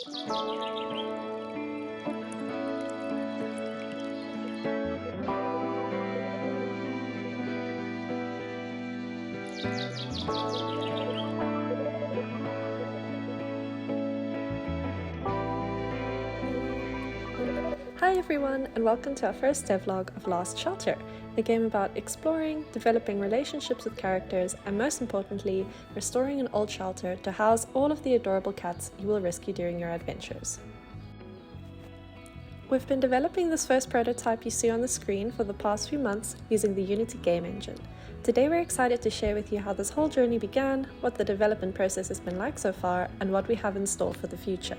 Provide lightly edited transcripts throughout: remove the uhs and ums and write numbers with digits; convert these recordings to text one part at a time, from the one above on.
Hi everyone, and welcome to our first devlog of Last Shelter, a game about exploring, developing relationships with characters, and most importantly, restoring an old shelter to house all of the adorable cats you will rescue during your adventures. We've been developing this first prototype you see on the screen for the past few months using the Unity game engine. Today we're excited to share with you how this whole journey began, what the development process has been like so far, and what we have in store for the future.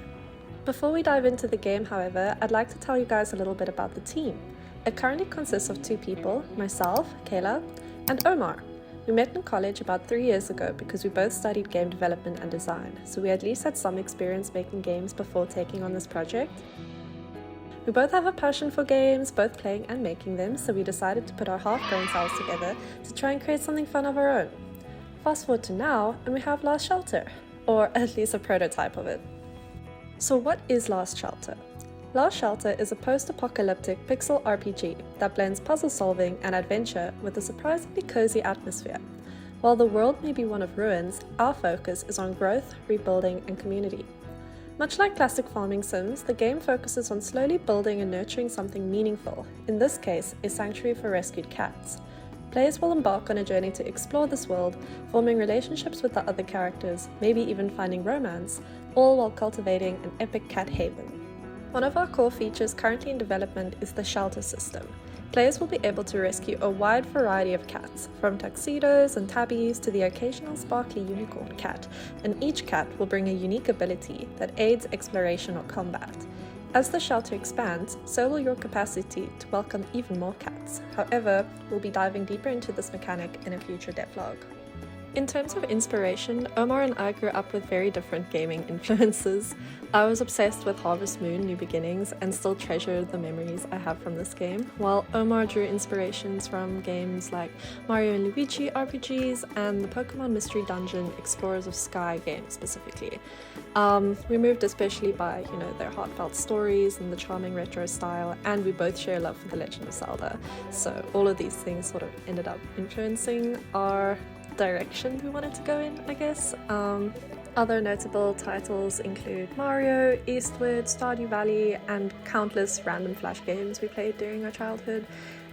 Before we dive into the game, however, I'd like to tell you guys a little bit about the team. It currently consists of 2 people, myself, Kayla, and Omar. We met in college about 3 years ago because we both studied game development and design, so we at least had some experience making games before taking on this project. We both have a passion for games, both playing and making them, so we decided to put our half-brain cells together to try and create something fun of our own. Fast forward to now, and we have Last Shelter, or at least a prototype of it. So what is Last Shelter? Last Shelter is a post-apocalyptic pixel RPG that blends puzzle solving and adventure with a surprisingly cozy atmosphere. While the world may be one of ruins, our focus is on growth, rebuilding, and community. Much like classic farming sims, the game focuses on slowly building and nurturing something meaningful, in this case, a sanctuary for rescued cats. Players will embark on a journey to explore this world, forming relationships with the other characters, maybe even finding romance, all while cultivating an epic cat haven. One of our core features currently in development is the shelter system. Players will be able to rescue a wide variety of cats, from tuxedos and tabbies to the occasional sparkly unicorn cat, and each cat will bring a unique ability that aids exploration or combat. As the shelter expands, so will your capacity to welcome even more cats. However, we'll be diving deeper into this mechanic in a future devlog. In terms of inspiration, Omar and I grew up with very different gaming influences. I was obsessed with Harvest Moon: New Beginnings and still treasure the memories I have from this game, while Omar drew inspirations from games like Mario and Luigi RPGs and the Pokemon Mystery Dungeon Explorers of Sky game specifically. We moved especially by, their heartfelt stories and the charming retro style, and we both share a love for The Legend of Zelda. So all of these things sort of ended up influencing our direction we wanted to go in, I guess. Other notable titles include Mario, Eastward, Stardew Valley, and countless random flash games we played during our childhood.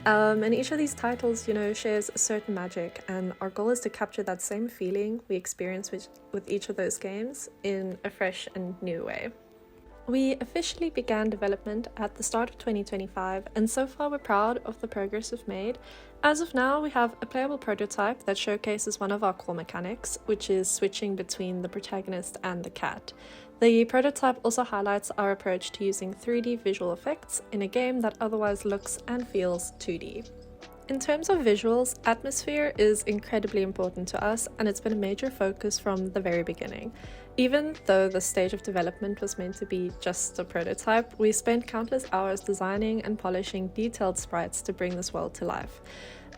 And each of these titles, shares a certain magic, and our goal is to capture that same feeling we experience with each of those games in a fresh and new way. We officially began development at the start of 2025, and so far we're proud of the progress we've made. As of now, we have a playable prototype that showcases one of our core mechanics, which is switching between the protagonist and the cat. The prototype also highlights our approach to using 3D visual effects in a game that otherwise looks and feels 2D. In terms of visuals, atmosphere is incredibly important to us, and it's been a major focus from the very beginning. Even though the stage of development was meant to be just a prototype, we spent countless hours designing and polishing detailed sprites to bring this world to life.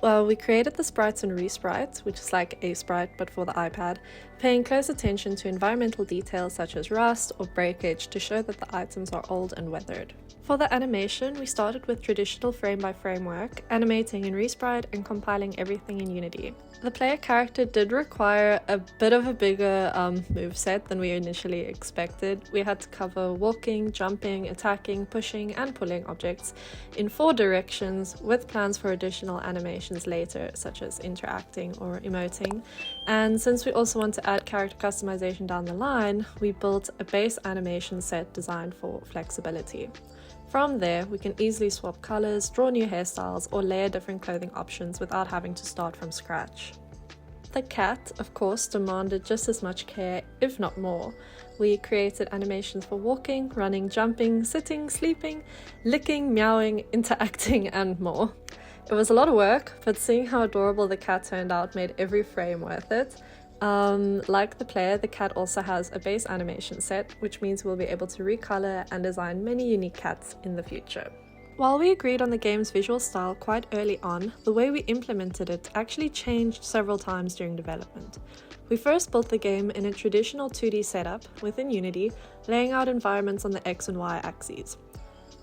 Well, we created the sprites in Resprite, which is like a sprite but for the iPad, paying close attention to environmental details such as rust or breakage to show that the items are old and weathered. For the animation, we started with traditional frame-by-frame work, animating in Resprite and compiling everything in Unity. The player character did require a bit of a bigger moveset than we initially expected. We had to cover walking, jumping, attacking, pushing, and pulling objects in 4 directions, with plans for additional animations later, such as interacting or emoting. And since we also want to add character customization down the line, we built a base animation set designed for flexibility. From there, we can easily swap colors, draw new hairstyles, or layer different clothing options without having to start from scratch. The cat, of course, demanded just as much care, if not more. We created animations for walking, running, jumping, sitting, sleeping, licking, meowing, interacting, and more. It was a lot of work, but seeing how adorable the cat turned out made every frame worth it. Like the player, the cat also has a base animation set, which means we'll be able to recolor and design many unique cats in the future. While we agreed on the game's visual style quite early on, the way we implemented it actually changed several times during development. We first built the game in a traditional 2D setup within Unity, laying out environments on the X and Y axes.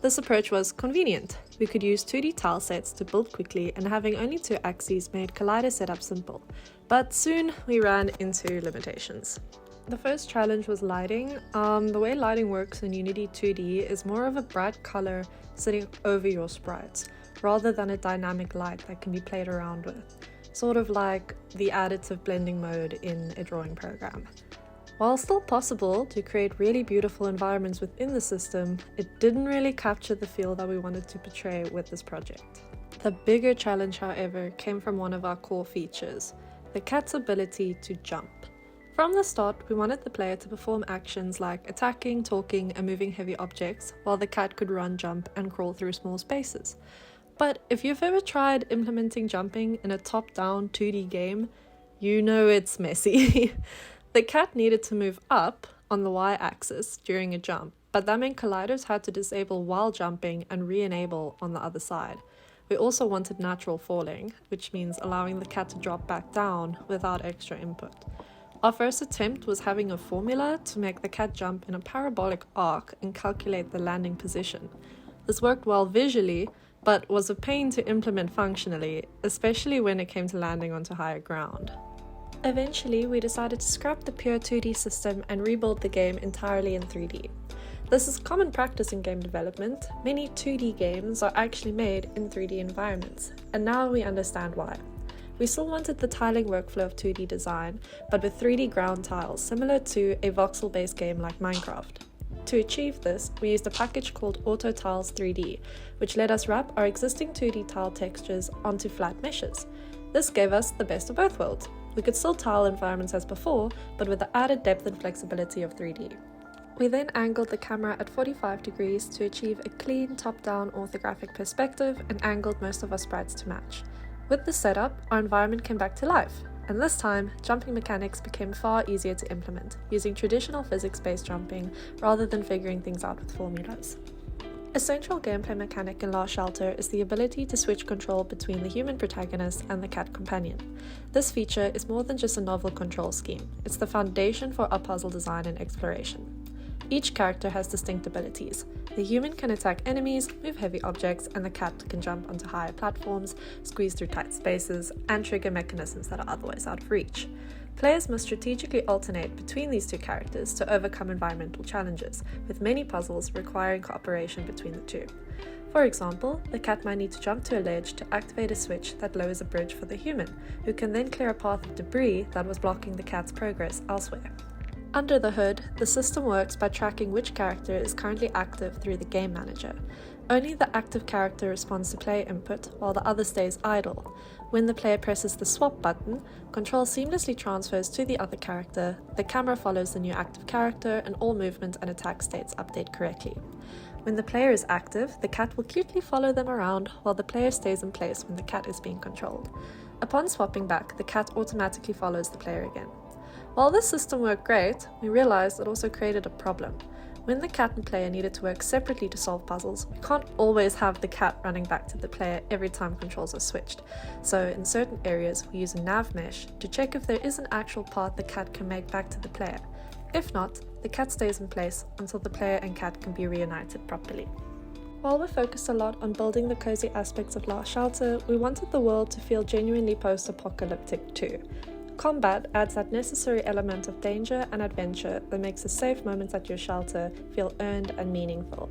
This approach was convenient. We could use 2D tile sets to build quickly, and having only 2 axes made collider setup simple. But soon we ran into limitations. The first challenge was lighting. The way lighting works in Unity 2D is more of a bright color sitting over your sprites, rather than a dynamic light that can be played around with, sort of like the additive blending mode in a drawing program. While still possible to create really beautiful environments within the system, it didn't really capture the feel that we wanted to portray with this project. The bigger challenge, however, came from one of our core features, the cat's ability to jump. From the start, we wanted the player to perform actions like attacking, talking, and moving heavy objects, while the cat could run, jump, and crawl through small spaces. But if you've ever tried implementing jumping in a top-down 2D game, you know it's messy. The cat needed to move up on the y-axis during a jump, but that meant colliders had to disable while jumping and re-enable on the other side. We also wanted natural falling, which means allowing the cat to drop back down without extra input. Our first attempt was having a formula to make the cat jump in a parabolic arc and calculate the landing position. This worked well visually, but was a pain to implement functionally, especially when it came to landing onto higher ground. Eventually, we decided to scrap the pure 2D system and rebuild the game entirely in 3D. This is common practice in game development. Many 2D games are actually made in 3D environments, and now we understand why. We still wanted the tiling workflow of 2D design, but with 3D ground tiles, similar to a voxel-based game like Minecraft. To achieve this, we used a package called Auto Tiles 3D, which let us wrap our existing 2D tile textures onto flat meshes. This gave us the best of both worlds. We could still tile environments as before, but with the added depth and flexibility of 3D. We then angled the camera at 45 degrees to achieve a clean top-down orthographic perspective and angled most of our sprites to match. With this setup, our environment came back to life, and this time, jumping mechanics became far easier to implement, using traditional physics-based jumping rather than figuring things out with formulas. A central gameplay mechanic in Last Shelter is the ability to switch control between the human protagonist and the cat companion. This feature is more than just a novel control scheme, it's the foundation for our puzzle design and exploration. Each character has distinct abilities. The human can attack enemies, move heavy objects, and the cat can jump onto higher platforms, squeeze through tight spaces, and trigger mechanisms that are otherwise out of reach. Players must strategically alternate between these two characters to overcome environmental challenges, with many puzzles requiring cooperation between the two. For example, the cat might need to jump to a ledge to activate a switch that lowers a bridge for the human, who can then clear a path of debris that was blocking the cat's progress elsewhere. Under the hood, the system works by tracking which character is currently active through the game manager. Only the active character responds to player input, while the other stays idle. When the player presses the swap button, control seamlessly transfers to the other character, the camera follows the new active character, and all movement and attack states update correctly. When the player is active, the cat will cutely follow them around, while the player stays in place when the cat is being controlled. Upon swapping back, the cat automatically follows the player again. While this system worked great, we realized it also created a problem. When the cat and player needed to work separately to solve puzzles, we can't always have the cat running back to the player every time controls are switched. So in certain areas, we use a nav mesh to check if there is an actual path the cat can make back to the player. If not, the cat stays in place until the player and cat can be reunited properly. While we focused a lot on building the cozy aspects of Last Shelter, we wanted the world to feel genuinely post-apocalyptic too. Combat adds that necessary element of danger and adventure that makes the safe moments at your shelter feel earned and meaningful.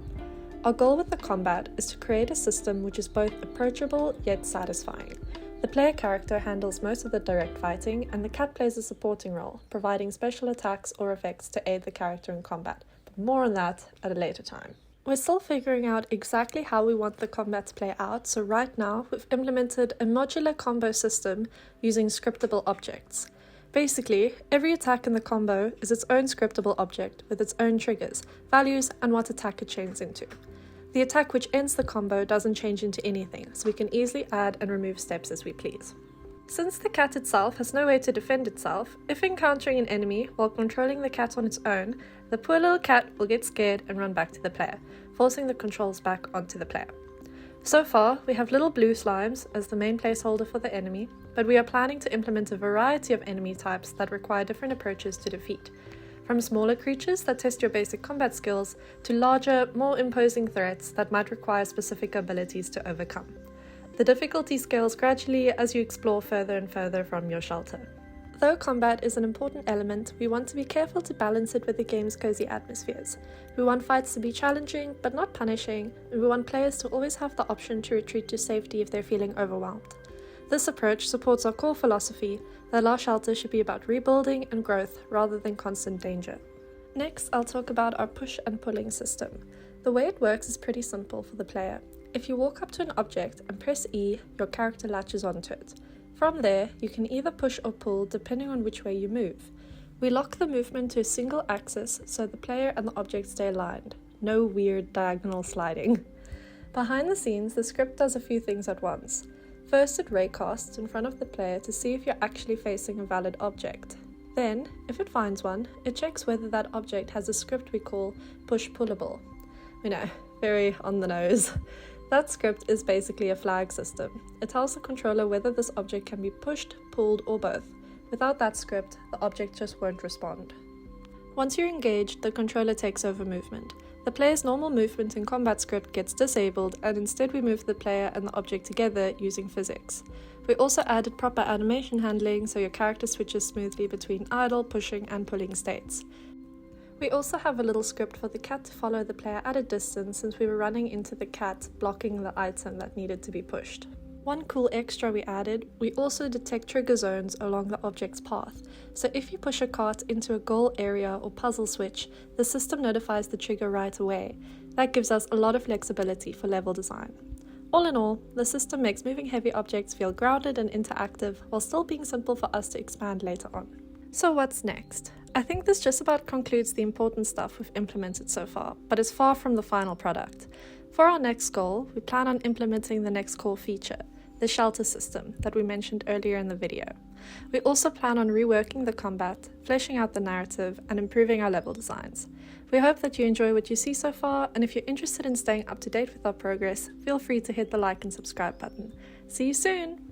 Our goal with the combat is to create a system which is both approachable yet satisfying. The player character handles most of the direct fighting, and the cat plays a supporting role, providing special attacks or effects to aid the character in combat, but more on that at a later time. We're still figuring out exactly how we want the combat to play out, so right now we've implemented a modular combo system using scriptable objects. Basically, every attack in the combo is its own scriptable object with its own triggers, values, and what attack it chains into. The attack which ends the combo doesn't change into anything, so we can easily add and remove steps as we please. Since the cat itself has no way to defend itself, if encountering an enemy while controlling the cat on its own, the poor little cat will get scared and run back to the player, forcing the controls back onto the player. So far, we have little blue slimes as the main placeholder for the enemy, but we are planning to implement a variety of enemy types that require different approaches to defeat. From smaller creatures that test your basic combat skills, to larger, more imposing threats that might require specific abilities to overcome. The difficulty scales gradually as you explore further and further from your shelter. Though combat is an important element, we want to be careful to balance it with the game's cozy atmospheres. We want fights to be challenging, but not punishing, and we want players to always have the option to retreat to safety if they're feeling overwhelmed. This approach supports our core philosophy that our shelter should be about rebuilding and growth rather than constant danger. Next, I'll talk about our push and pulling system. The way it works is pretty simple for the player. If you walk up to an object and press E, your character latches onto it. From there, you can either push or pull depending on which way you move. We lock the movement to a single axis so the player and the object stay aligned. No weird diagonal sliding. Behind the scenes, the script does a few things at once. First, it raycasts in front of the player to see if you're actually facing a valid object. Then, if it finds one, it checks whether that object has a script we call push-pullable. We know, very on the nose. That script is basically a flag system. It tells the controller whether this object can be pushed, pulled, or both. Without that script, the object just won't respond. Once you're engaged, the controller takes over movement. The player's normal movement in combat script gets disabled, and instead we move the player and the object together using physics. We also added proper animation handling so your character switches smoothly between idle, pushing, and pulling states. We also have a little script for the cat to follow the player at a distance since we were running into the cat blocking the item that needed to be pushed. One cool extra we added, we also detect trigger zones along the object's path. So if you push a cart into a goal area or puzzle switch, the system notifies the trigger right away. That gives us a lot of flexibility for level design. All in all, the system makes moving heavy objects feel grounded and interactive while still being simple for us to expand later on. So what's next? I think this just about concludes the important stuff we've implemented so far, but is far from the final product. For our next goal, we plan on implementing the next core feature, the shelter system that we mentioned earlier in the video. We also plan on reworking the combat, fleshing out the narrative, and improving our level designs. We hope that you enjoy what you see so far, and if you're interested in staying up to date with our progress, feel free to hit the like and subscribe button. See you soon!